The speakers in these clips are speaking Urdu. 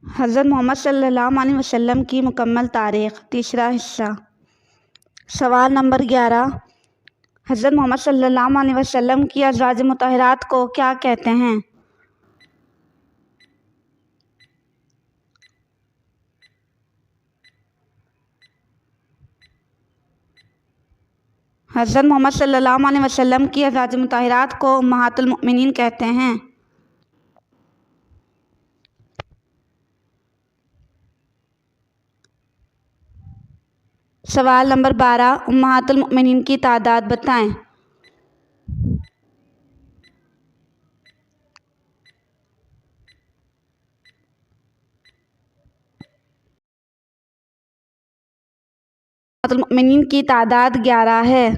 حضرت محمد صلی اللہ علیہ وسلم کی مکمل تاریخ، تیسرا حصہ۔ سوال نمبر 11، حضرت محمد صلی اللہ علیہ وسلم کی ازواج مطہرات کو کیا کہتے ہیں؟ حضرت محمد صلی اللہ علیہ وسلم کی ازواج مطہرات کو امہات المؤمنین کہتے ہیں۔ سوال نمبر 12، امہات المؤمنین کی تعداد بتائیں۔ امہات المؤمنین کی تعداد 11 ہے۔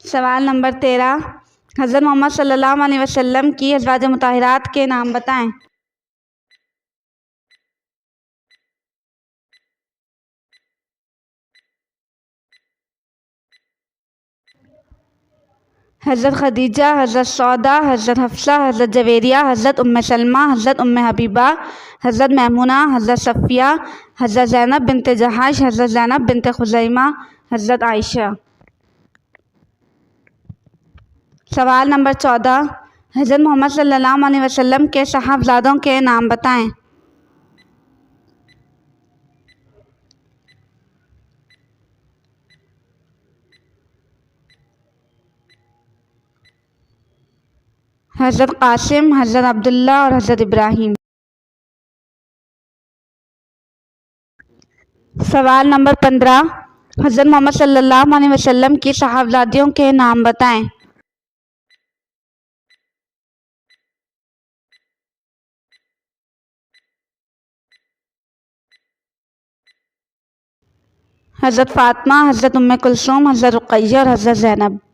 سوال نمبر 13، حضرت محمد صلی اللہ علیہ وسلم کی ازواج مطہرات کے نام بتائیں۔ حضرت خدیجہ، حضرت سودا، حضرت حفصہ، حضرت جویریہ، حضرت ام سلمہ، حضرت ام حبیبہ، حضرت میمونہ، حضرت صفیہ، حضرت زینب بنت جحش، حضرت زینب بنت خزیمہ، حضرت عائشہ۔ سوال نمبر 14، حضرت محمد صلی اللہ علیہ وسلم کے صاحبزادوں کے نام بتائیں۔ حضرت قاسم، حضرت عبداللہ اور حضرت ابراہیم۔ سوال نمبر 15، حضرت محمد صلی اللہ علیہ وسلم کی صاحبزادیوں کے نام بتائیں۔ حضرت فاطمہ، حضرت ام کلثوم، حضرت رقیہ اور حضرت زینب۔